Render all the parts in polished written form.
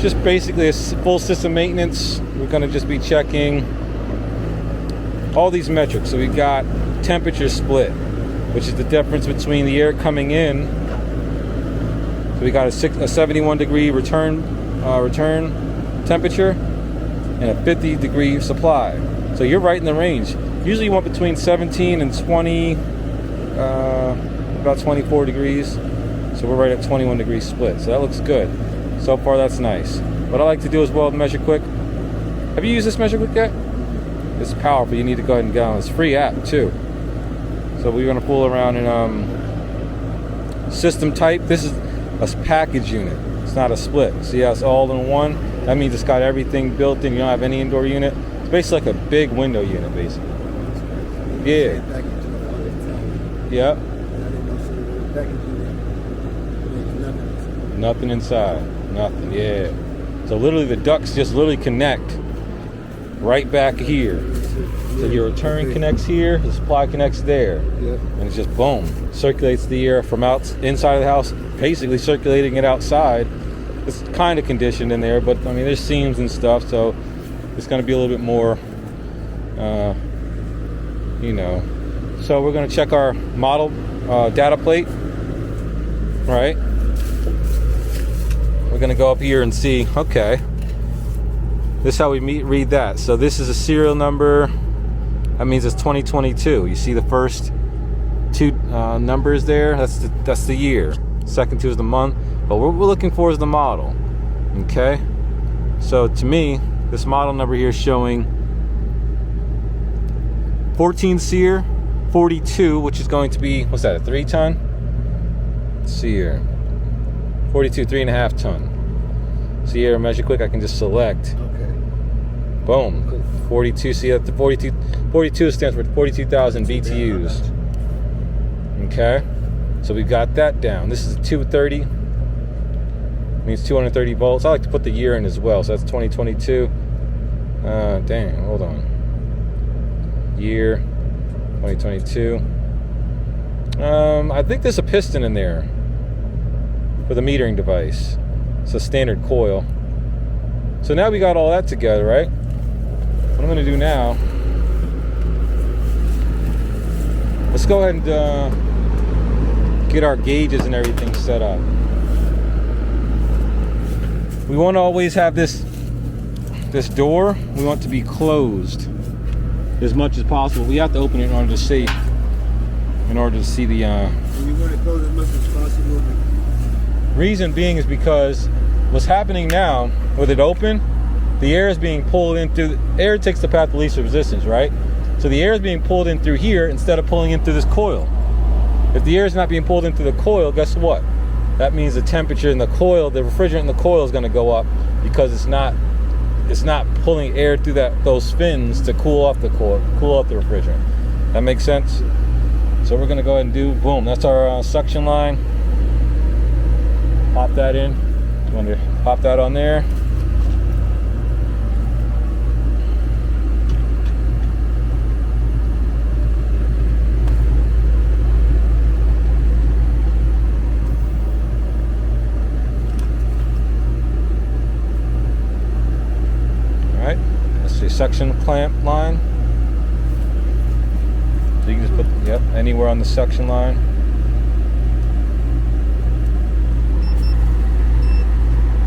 just basically a full system maintenance. We're going to just be checking all these metrics. So we got temperature split, which is the difference between the air coming in. So we got a 71 degree return temperature and a 50 degree supply. So you're right in the range. Usually you want between 17 and 20, about 24 degrees. So we're right at 21 degrees split. So that looks good. So far that's nice. What I like to do as well is measure quick. Have you used this measure quick yet? It's powerful. You need to go ahead and get on. It's a free app too. So we're gonna fool around in system type. This is a package unit. It's not a split. See how it's all in one? That means it's got everything built in. You don't have any indoor unit. It's basically like a big window unit, basically. Yeah. Yep. Nothing inside. Nothing. Yeah. So literally the ducts just literally connect right back here. So your return connects here, the supply connects there, and it's just boom, circulates the air from inside of the house, basically circulating it outside. It's kind of conditioned in there, but I mean there's seams and stuff, so it's going to be a little bit more, you know. So we're going to check our model data plate, right? We're going to go up here and see. Okay, this is how we read that. So this is a serial number. That means it's 2022. You see the first two numbers there? That's the year. Second two is the month. But what we're looking for is the model. Okay? So to me, this model number here is showing 14 SEER 42, which is going to be, what's that, a 3-ton? Let's see here. 42, 3.5 ton. See here, measure quick, I can just select. Okay. Boom. 42, see that the 42 stands for 42,000 BTUs. Okay, so we got that down. This is 230, means 230 volts. I like to put the year in as well, so that's 2022. Dang, hold on. Year 2022. I think there's a piston in there for the metering device. It's a standard coil. So now we got all that together, right? What I'm going to do now, let's go ahead and get our gauges and everything set up. We want to always have this door, we want it to be closed as much as possible. We have to open it in order to see the And you want to close as much as possible. reason being is because what's happening now with it open, the air is being pulled in through. Air takes the path of least resistance, right? So the air is being pulled in through here instead of pulling in through this coil. If the air is not being pulled into the coil, guess what? That means the temperature in the coil, the refrigerant in the coil is going to go up because it's not pulling air through those fins to cool off the coil, cool off the refrigerant. That makes sense? So we're going to go ahead and do, boom, that's our suction line. Pop that in. You want to pop that on there. Suction clamp line. So you can just put, yep, anywhere on the suction line.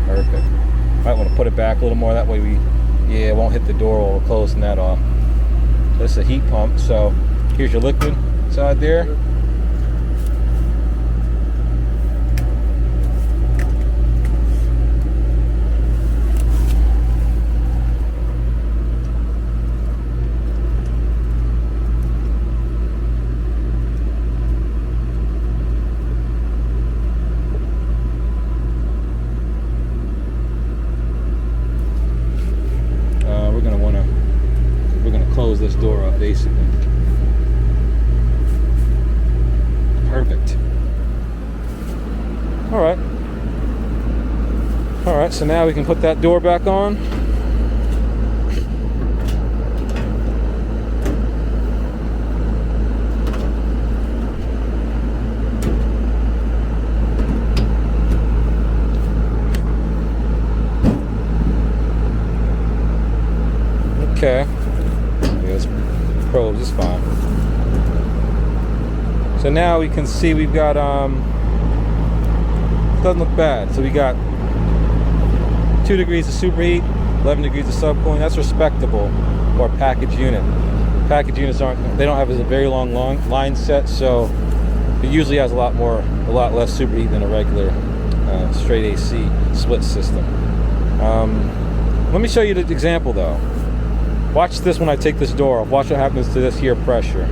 Perfect. Might want to put it back a little more, that way it won't hit the door while we're closing that off. This is a heat pump, so here's your liquid inside there. Close this door up, basically. Perfect. All right, so now we can put that door back on. So now we can see we've got doesn't look bad. So we got 2 degrees of superheat, 11 degrees of subcooling. That's respectable for a package unit. Package units don't have a very long line set, so it usually has a lot less superheat than a regular straight AC split system. Let me show you the example though. Watch this when I take this door off. Watch what happens to this here pressure.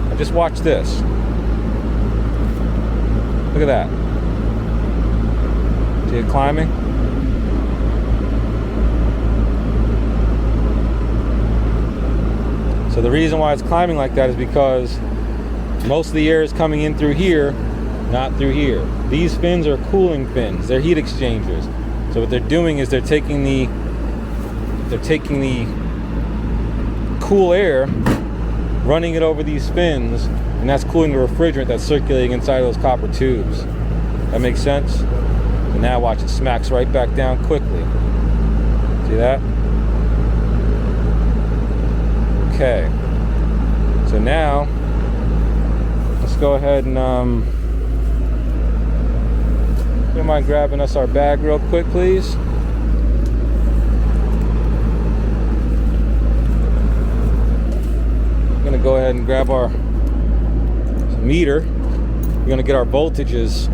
Now just watch this. Look at that. See it climbing? So the reason why it's climbing like that is because most of the air is coming in through here, not through here. These fins are cooling fins. They're heat exchangers. So what they're doing is they're taking the cool air, running it over these fins, and that's cooling the refrigerant that's circulating inside those copper tubes. That makes sense? And now watch, it smacks right back down quickly. See that? Okay. So now, let's go ahead and if you don't mind grabbing us our bag real quick, please. I'm gonna go ahead and grab our meter. We're gonna get our voltages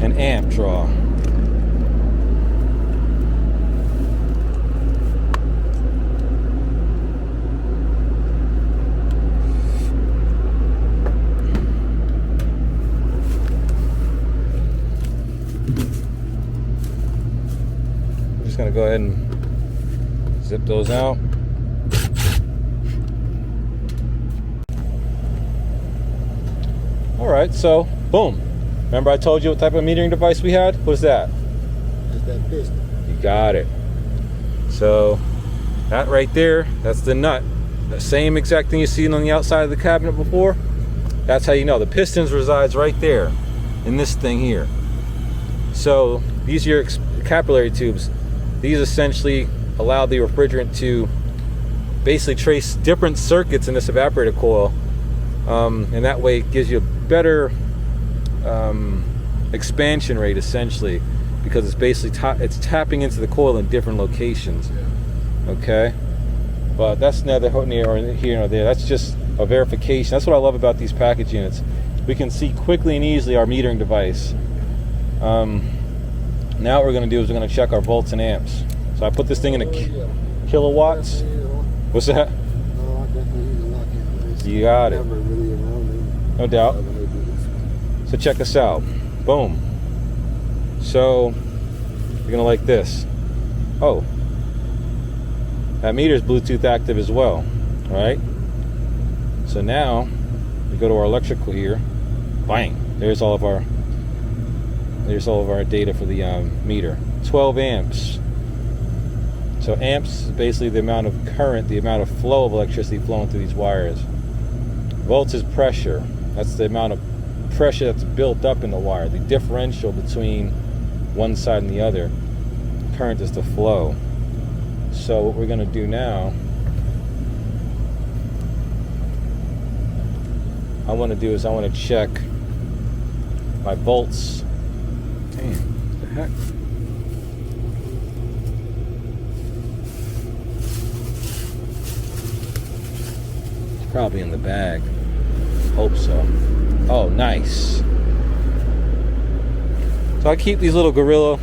and amp draw. Just gonna go ahead and zip those out. All right, so boom. Remember I told you what type of metering device we had? What's that? That's that piston. You got it. So that right there, that's the nut. The same exact thing you seen on the outside of the cabinet before. That's how you know. The pistons resides right there in this thing here. So these are your capillary tubes. These essentially allow the refrigerant to basically trace different circuits in this evaporator coil, and that way it gives you a better expansion rate essentially, because it's basically it's tapping into the coil in different locations. Okay, but that's neither here nor there. That's just a verification. That's what I love about these package units. We can see quickly and easily our metering device. Now what we're going to do is we're going to check our volts and amps. So I put this thing in kilowatts. What's that? You got it. No doubt. So check us out. Boom. So you're going to like this. Oh, that meter is Bluetooth active as well. All right. So now we go to our electrical here. Bang. There's all of our data for the meter. 12 amps. So amps is basically the amount of current, the amount of flow of electricity flowing through these wires. Volts is pressure. That's the amount of pressure that's built up in the wire, the differential between one side and the other. Current is the flow. So what we're going to do now, I want to check my volts. Damn, what the heck? It's probably in the bag. Hope so. Oh, nice. So I keep these little Gorilla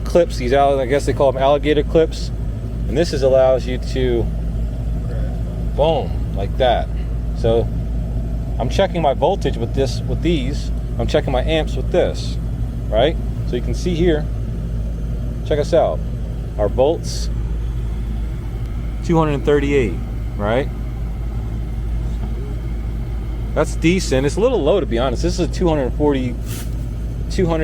clips, I guess they call them alligator clips. And this allows you to, boom, like that. So I'm checking my voltage with these. I'm checking my amps with this, right? So you can see here, check us out. Our volts, 238, right? That's decent. It's a little low, to be honest. This is a 240,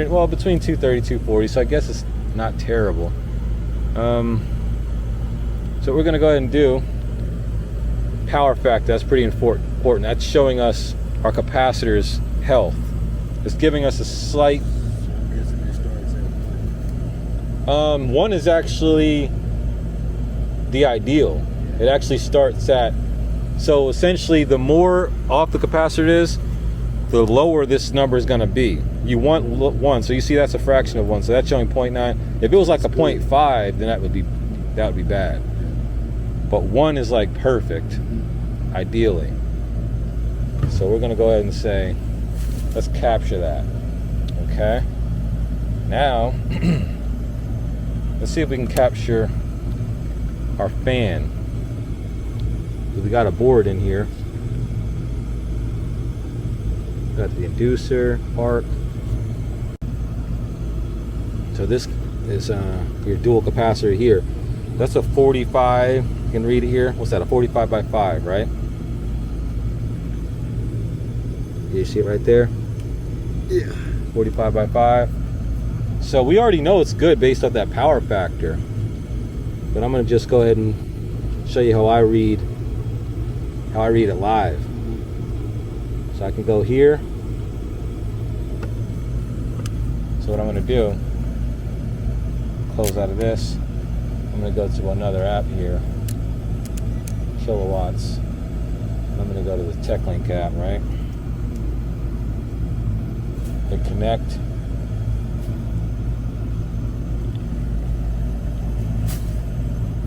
well, between 230, 240, so I guess it's not terrible. So what we're gonna go ahead and do, power factor, that's pretty important. That's showing us our capacitor's health. It's giving us a slight, one is actually the ideal. It actually starts at, so essentially the more off the capacitor it is, the lower this number is going to be. You want 1, so you see that's a fraction of 1, so that's showing 0.9. If it was like a 0.5, then that would be bad. But 1 is like perfect, ideally. So we're going to go ahead and say, let's capture that. Okay. Now, let's see if we can capture our fan. We got a board in here. Got the inducer, arc. So this is your dual capacitor here. That's a 45. You can read it here. What's that? A 45 by 5, right? You see it right there? Yeah. 45 by 5. So we already know it's good based off that power factor. But I'm going to just go ahead and show you how I read it live. So I can go here. So what I'm going to do, close out of this. I'm going to go to another app here, kilowatts. I'm going to go to the TechLink app, right? Hit connect.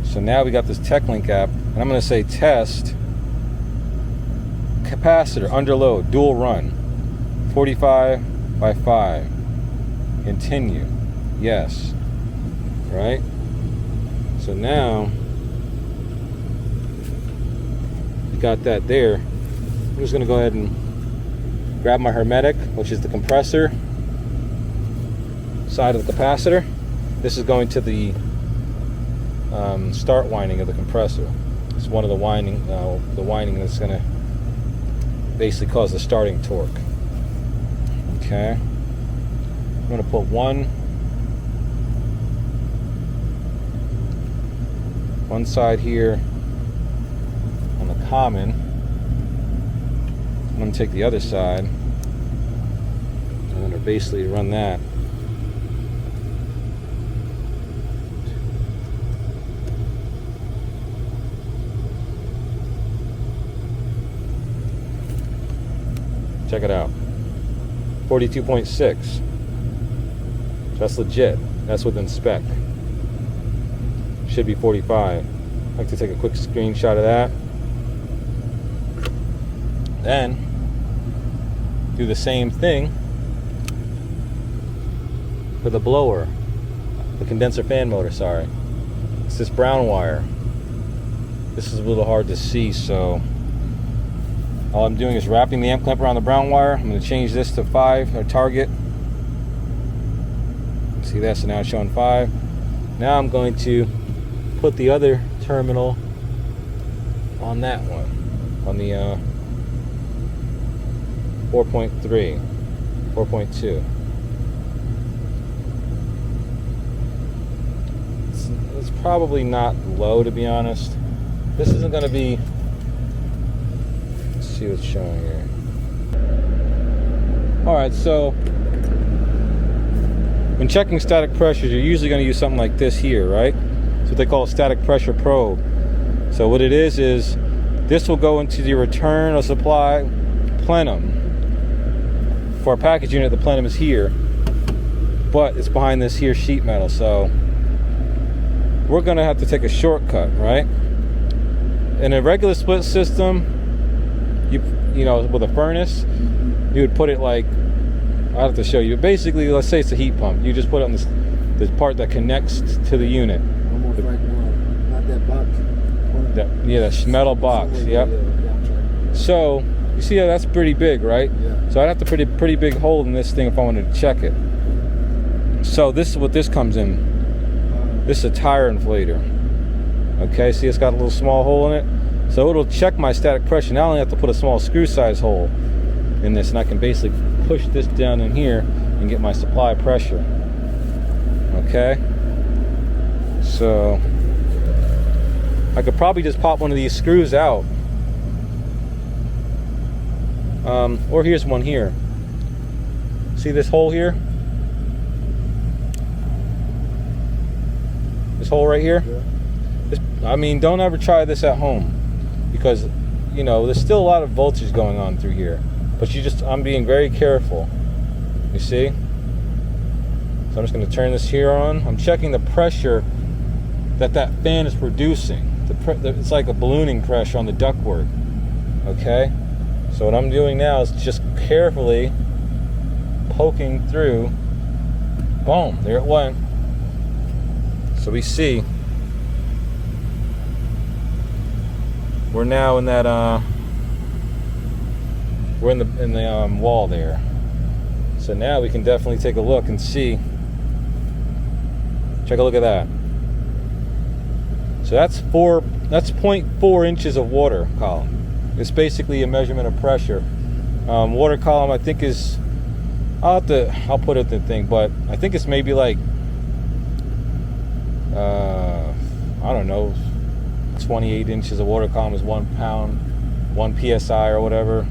So now we got this TechLink app, and I'm going to say test capacitor under load, dual run, 45 by 5. Continue. Yes. Right? So now we got that there. I'm just going to go ahead and grab my hermetic, which is the compressor side of the capacitor. This is going to the start winding of the compressor. It's one of the winding that's going to basically cause the starting torque. Okay, I'm going to put one side here on the common. I'm going to take the other side. I'm going to basically run that. Check it out. 42.6. That's legit. That's within spec. Should be 45. I'd like to take a quick screenshot of that. Then do the same thing for the blower, the condenser fan motor, sorry. It's this brown wire. This is a little hard to see, so all I'm doing is wrapping the amp clamp around the brown wire. I'm going to change this to 5, or target. See that? So now it's showing 5. Now I'm going to put the other terminal on that one, on the 4.3, 4.2. It's probably not low, to be honest. This isn't going to be. Let's see what's showing here. All right, so when checking static pressures, you're usually going to use something like this here, right? It's what they call a static pressure probe. So what it is this will go into the return of supply plenum. For our package unit, the plenum is here, but it's behind this here sheet metal. So we're going to have to take a shortcut, right? In a regular split system, you know, with a furnace, you would put it like, I'll have to show you. Basically, let's say it's a heat pump. You just put it on this part that connects to the unit. Almost like not that box. That metal box. Yep. So you see how that's pretty big, right? Yeah. So I'd have to put a pretty big hole in this thing if I wanted to check it. So this is what this comes in. This is a tire inflator. Okay, see it's got a little small hole in it. So it'll check my static pressure. Now I only have to put a small screw size hole in this, and I can basically push this down in here and get my supply pressure. Okay, so I could probably just pop one of these screws out, or here's one here. See this hole here? This hole right here? Yeah. I mean, don't ever try this at home, because, you know, there's still a lot of voltage going on through here. But I'm being very careful. You see? So I'm just going to turn this here on. I'm checking the pressure that fan is producing. It's like a ballooning pressure on the ductwork. Okay? So what I'm doing now is just carefully poking through. Boom, there it went. So we see we're now in that we're in the wall there. So now we can definitely take a look and see. Check a look at that. So that's 0.4 inches of water column. It's basically a measurement of pressure. Water column, I think, is, I'll put it in the thing, but I think it's maybe like I don't know, 28 inches of water column is 1 pound, 1 psi or whatever,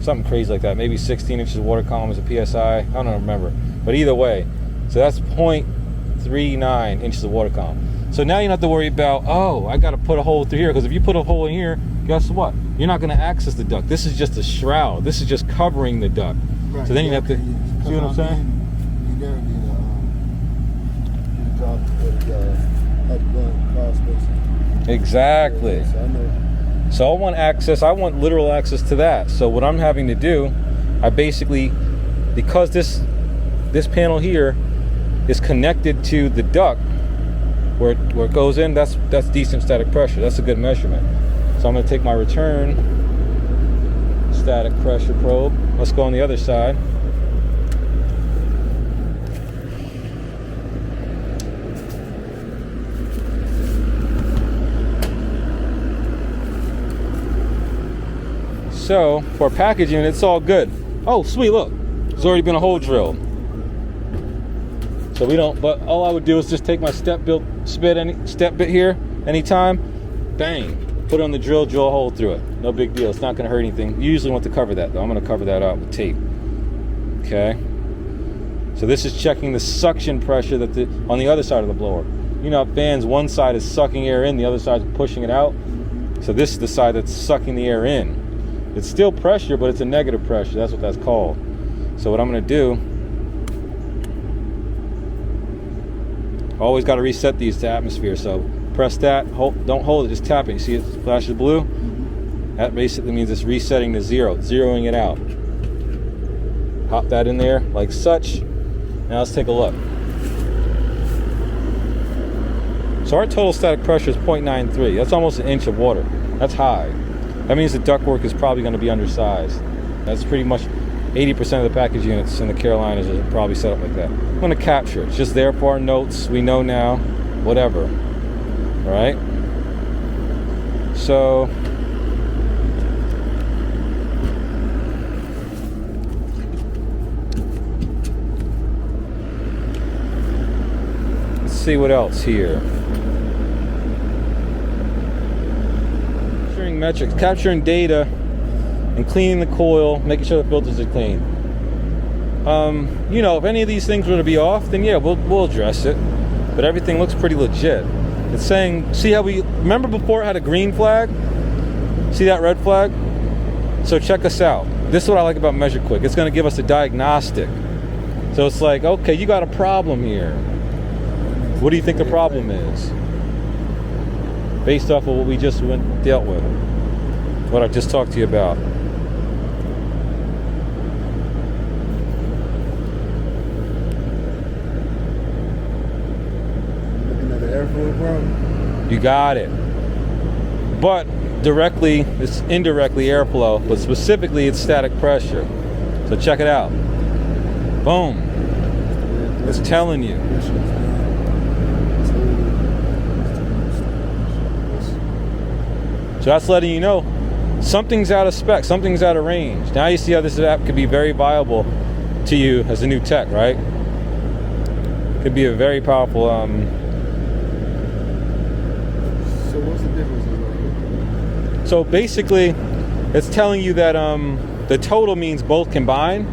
something crazy like that. Maybe 16 inches of water column is a psi. I don't remember, but either way, so that's 0.39 inches of water column. So now you don't have to worry about, oh, I got to put a hole through here, because if you put a hole in here, guess what? You're not going to access the duct. This is just a shroud. This is just covering the duct. Right. So then you have to, see what I'm saying? You never need a job to put had gun crawl space. Exactly. So I know. So I want access. I want literal access to that. So what I'm having to do, I basically, because this panel here is connected to the duct where it goes in, that's decent static pressure. That's a good measurement. So I'm going to take my return static pressure probe. Let's go on the other side. So for packaging, it's all good. Oh, sweet, look, there's already been a hole drilled. So we don't, but all I would do is just take my step bit here, anytime, bang, put it on the drill a hole through it. No big deal, it's not gonna hurt anything. You usually want to cover that though. I'm gonna cover that up with tape. Okay. So this is checking the suction pressure on the other side of the blower. You know, fans, one side is sucking air in, the other side is pushing it out. So this is the side that's sucking the air in. It's still pressure, but it's a negative pressure. That's what that's called. So what I'm gonna do, always got to reset these to atmosphere. So press that, don't hold it, just tap it. You see it flashes blue? That basically means it's resetting to zero, zeroing it out. Pop that in there like such. Now let's take a look. So our total static pressure is 0.93. That's almost an inch of water. That's high. That means the ductwork is probably going to be undersized. That's pretty much 80% of the package units in the Carolinas are probably set up like that. I'm going to capture it. It's just there for our notes. We know now. Whatever. All right? So let's see what else here. Capturing metrics, capturing data, and cleaning the coil, making sure the filters are clean. You know, if any of these things were to be off, then yeah, we'll address it. But everything looks pretty legit. It's saying, see how remember before it had a green flag? See that red flag? So check us out. This is what I like about Measure Quick. It's going to give us a diagnostic. So it's like, okay, you got a problem here. What do you think the problem is? Based off of what we just dealt with. What I just talked to you about. Looking at the airflow problem. You got it. But directly, it's indirectly airflow, but specifically it's static pressure. So check it out. Boom. It's telling you. So that's letting you know something's out of spec, something's out of range. Now you see how this app could be very viable to you as a new tech, right? Could be a very powerful. So what's the difference? So basically, it's telling you that the total means both combined.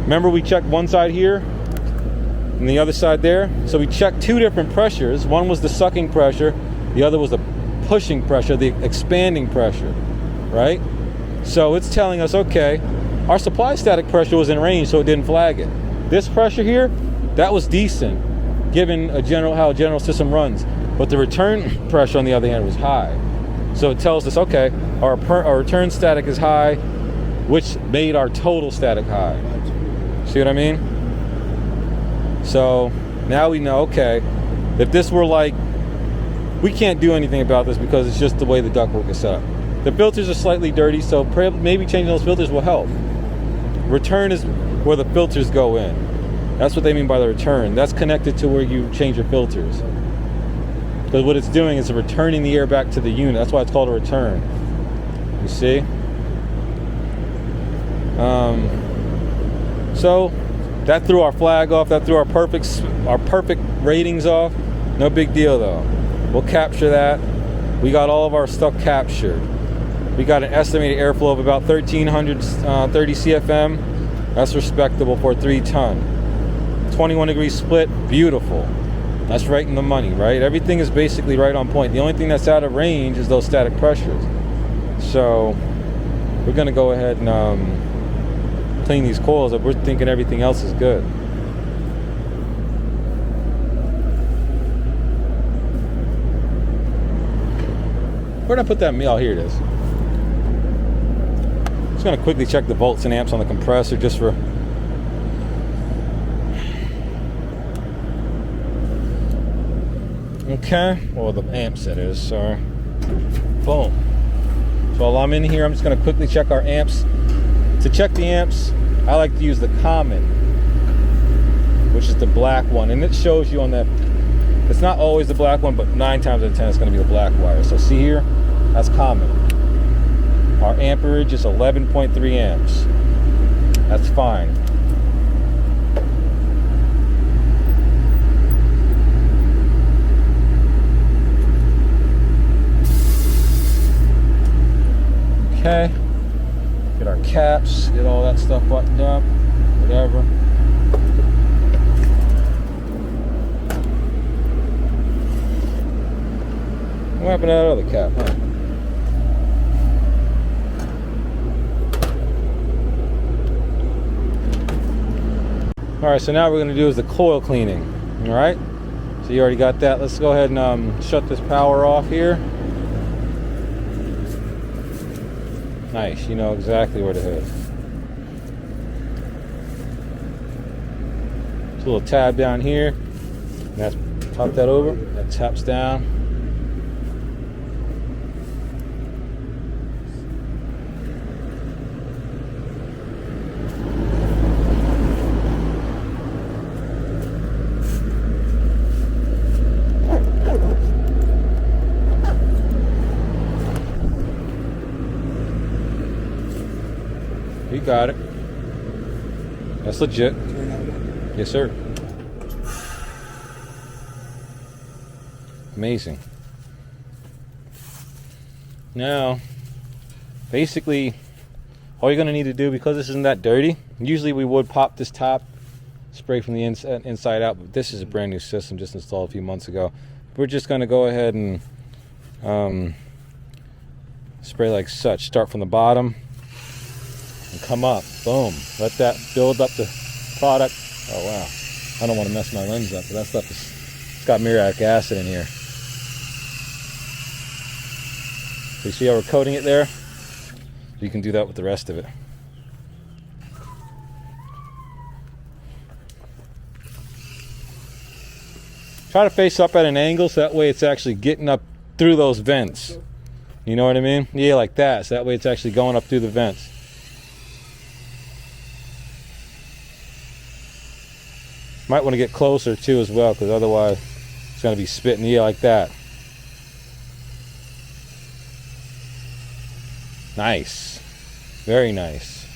Remember we checked one side here and the other side there? So we checked two different pressures. One was the sucking pressure, The other was the pushing pressure, the expanding pressure, right? So it's telling us, okay, our supply static pressure was in range, so it didn't flag it. This pressure here, that was decent, given how a general system runs. But the return pressure, on the other hand, was high. So it tells us, okay, our return static is high, which made our total static high. See what I mean? So now we know, okay, if this were like, we can't do anything about this because it's just the way the ductwork is set up. The filters are slightly dirty, so maybe changing those filters will help. Return is where the filters go in. That's what they mean by the return. That's connected to where you change your filters. Because what it's doing is returning the air back to the unit. That's why it's called a return. You see? So that threw our flag off. That threw our perfect ratings off. No big deal though. We'll capture that. We got all of our stuff captured. We got an estimated airflow of about 1,330 CFM. That's respectable for a 3-ton. 21 degree split, beautiful. That's right in the money, right? Everything is basically right on point. The only thing that's out of range is those static pressures. So we're gonna go ahead and clean these coils up. We're thinking everything else is good. Where'd I put that meal? Here it is. Just gonna quickly check the volts and amps on the compressor just for. Okay, well the amps that is, sorry. Boom. So while I'm in here, I'm just gonna quickly check our amps. To check the amps, I like to use the common, which is the black one, and it shows you on that. It's not always the black one, but 9 times out of 10 it's gonna be the black wire. So see here, that's common. Our amperage is 11.3 amps. That's fine. Okay, get our caps, get all that stuff buttoned up, whatever. What happened to that other cap, huh? Alright, so now what we're going to do is the coil cleaning. Alright, so you already got that. Let's go ahead and shut this power off here. Nice, you know exactly where to hit. There's a little tab down here. And that's, pop that over. That taps down. You got it. That's legit. Yes, sir. Amazing. Now, basically, all you're going to need to do, because this isn't that dirty, usually we would pop this top, spray from the inside out, but this is a brand new system, just installed a few months ago. We're just going to go ahead and spray like such. Start from the bottom and come up. Boom. Let that build up the product. Oh wow, I don't want to mess my lens up, but that stuff is, it's got muriatic acid in here. So you see how we're coating it there? You can do that with the rest of it. Try to face up at an angle so that way it's actually getting up through those vents. You know what I mean? Yeah, like that. So that way it's actually going up through the vents. Might want to get closer too as well, because otherwise it's going to be spitting. Yeah, like that. Nice. Very nice.